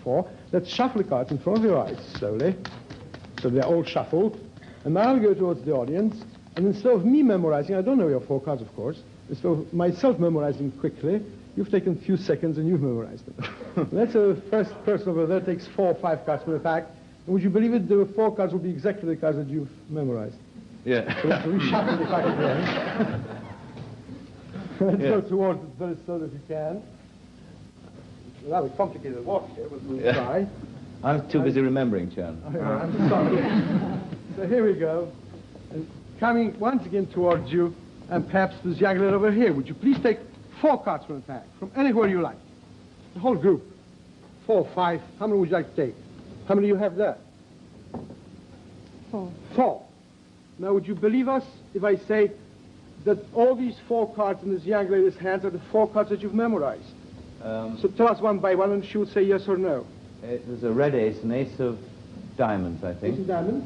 before. Let's shuffle the cards in front of your eyes slowly. So they're all shuffled. And now I'll go towards the audience. And instead of me memorizing, I don't know your 4 cards, of course. Instead of myself memorizing quickly, you've taken a few seconds and you've memorized them. Let's say the first person over there takes 4 or 5 cards from the pack. And would you believe it, the 4 cards will be exactly the cards that you've memorized. Yeah. So let's reshuffle the pack again. Let's go towards it very slowly if you can. It's a rather complicated walk here, but we'll try. I'm too busy remembering, Chan. I'm sorry. So here we go. And coming once again towards you, and perhaps this young lady over here. Would you please take 4 cards from the pack, from anywhere you like? The whole group. 4, 5. How many would you like to take? How many do you have there? 4. 4. Now, would you believe us if I say that all these 4 cards in this young lady's hands are the 4 cards that you've memorized? So tell us one by one, and she will say yes or no. There's a red ace, an ace of diamonds, I think. Ace of diamonds.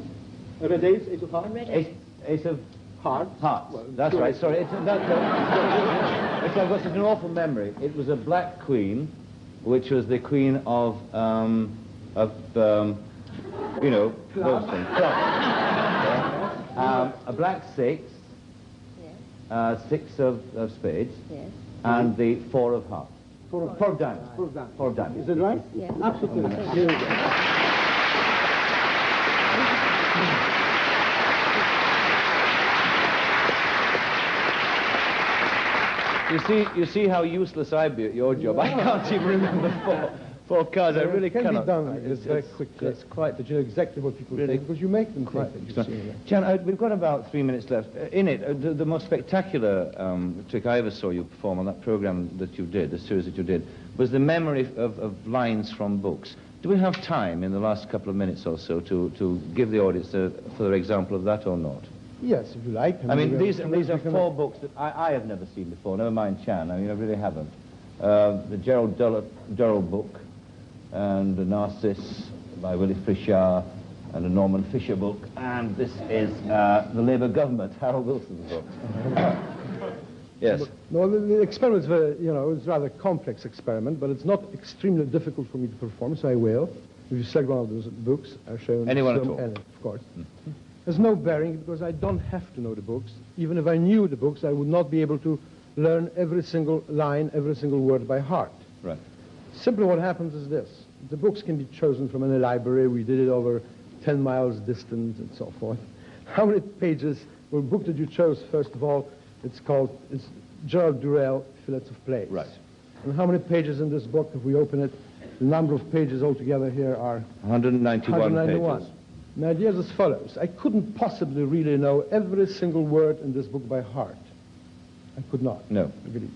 A red ace, ace of hearts. Ace of hearts. Hearts. Well, that's right. Sorry, I've got such an awful memory. It was a black queen, which was the queen of you know, those things. A black 6. Yes. 6 of spades. Yes. And the 4 of hearts. 4 of diamonds. 4 of diamonds. 4 of diamonds. Is that right? Yes. Absolutely. Yes. Here we go. You see how useless I be at your job. I can't even remember 4 cards. I really can cannot. be done like this very quickly. It's quite That you know exactly what people think, because you make them think. Jan, we've got about 3 minutes left. In it, the most spectacular trick I ever saw you perform on that program that you did, the series that you did, was the memory of lines from books. Do we have time in the last couple of minutes or so to give the audience a further example of that or not? Yes, if you like. I mean, these are 4 books that I have never seen before, never mind Chan. I mean, I really haven't. The Gerald Durrell book, and the Narcissus by Willie Frischar, and a Norman Fisher book, and this is the Labour Government, Harold Wilson's book. Yes. No, the experiment is very, you know, it's a rather complex experiment, but it's not extremely difficult for me to perform, so I will. If you select one of those books, I'll show you. Anyone at all? Of course. There's no bearing, because I don't have to know the books. Even if I knew the books, I would not be able to learn every single line, every single word by heart. Right. Simply what happens is this. The books can be chosen from any library. We did it over 10 miles distance and so forth. How many pages? Well, the book that you chose, first of all, it's Gerald Durrell, Fillets of Place. Right. And how many pages in this book, if we open it, the number of pages altogether here are 191 pages. The idea is as follows. I couldn't possibly really know every single word in this book by heart. I could not. No. Really.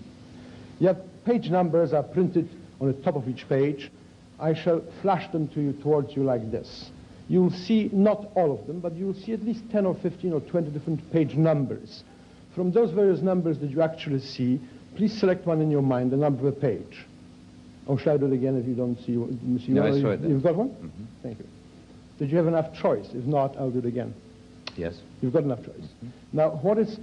Yet page numbers are printed on the top of each page. I shall flash them to you towards you like this. You'll see not all of them, but you'll see at least 10 or 15 or 20 different page numbers. From those various numbers that you actually see, please select one in your mind, the number of a page. Or shall I do it again if you don't see No, one? I saw it then. You've got one? Mm-hmm. Thank you. Did you have enough choice? If not, I'll do it again. Yes. You've got enough choice. Mm-hmm. Now, what is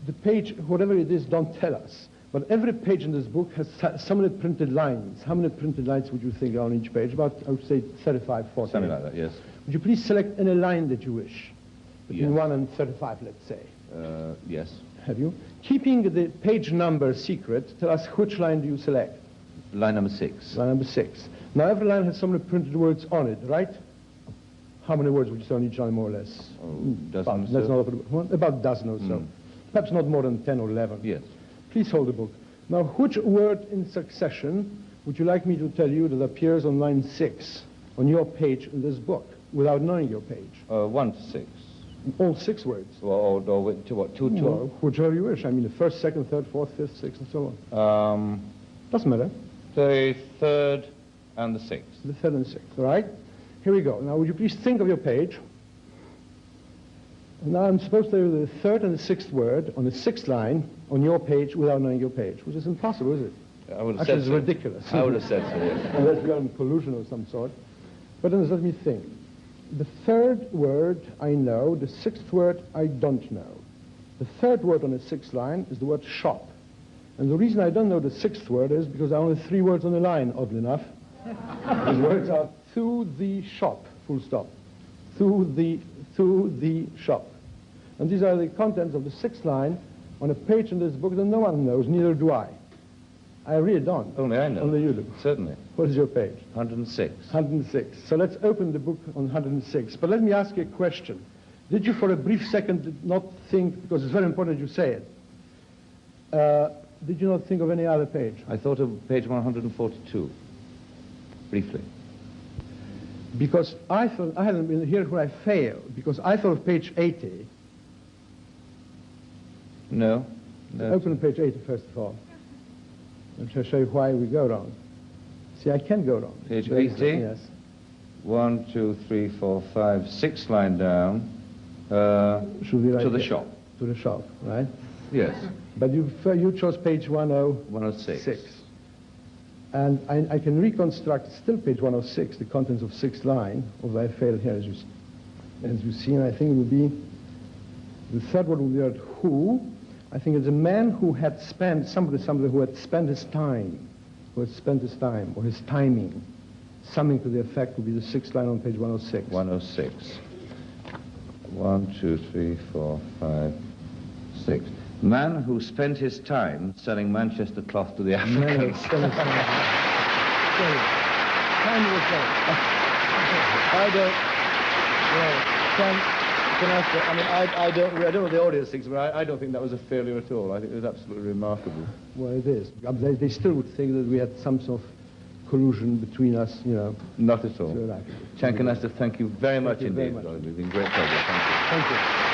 the page, whatever it is, don't tell us. But every page in this book has so many printed lines. How many printed lines would you think are on each page? About, I would say, 35, 40. Something like that, yes. Would you please select any line that you wish? Between Yes. 1 and 35, let's say. Yes. Have you? Keeping the page number secret, tell us which line do you select? Line number 6. Line number 6. Now, every line has so many printed words on it, right? How many words would you say on each line, more or less? Dozen That's or not about a dozen or so. Perhaps not more than 10 or 11. Yes. Please hold the book. Now, which word in succession would you like me to tell you that appears on line 6 on your page in this book, without knowing your page? 1 to 6. All 6 words. Or to what? 2 to? Well, whichever you wish. I mean, the first, second, third, fourth, fifth, sixth, and so on. Doesn't matter. The 3rd and the 6th. The 3rd and 6th, all right? Here we go. Now, would you please think of your page? Now, I'm supposed to tell you the 3rd and the 6th word on the 6th line on your page without knowing your page, which is impossible, is it? I would have Actually, said it's so. ridiculous. I would have said so, yes. Unless we are in pollution of some sort. But then let me think. The 3rd word I know, the 6th word I don't know. The 3rd word on the 6th line is the word shop. And the reason I don't know the 6th word is because there are only 3 words on the line, oddly enough. His words are, to the shop, full stop. To the shop. And these are the contents of the 6th line on a page in this book that no one knows, neither do I. I read on. Only I know. Only you do. Certainly. What is your page? 106. 106. So let's open the book on 106. But let me ask you a question. Did you for a brief second not think, because it's very important you say it, did you not think of any other page? I thought of page 142, briefly. Because I thought, I hadn't been here where I failed, because I thought of page 80. No. Open page 80 first of all. And I'll show you why we go wrong. See, I can go wrong. Page 80? Yes. 1, 2, 3, 4, 5, 6 line down. Should be right to the here. shop. To the shop, right? Yes. But you chose page 106. And I can reconstruct still page 106, the contents of 6th line, although I failed here as you see, and I think it would be, the third one would be at who. I think it's a man who had spent, somebody who had spent his time, or his timing. Something to the effect would be the 6th line on page 106. 106. 1, 2, 3, 4, 5, 6. Man who spent his time selling Manchester cloth to the Africans. I don't know what the audience thinks, but I don't think that was a failure at all. I think it was absolutely remarkable. Well, it is. They still would think that we had some sort of collusion between us, you know. Not at all. Canasta, thank you very much indeed. Very much. It's been great pleasure. Thank you. Thank you.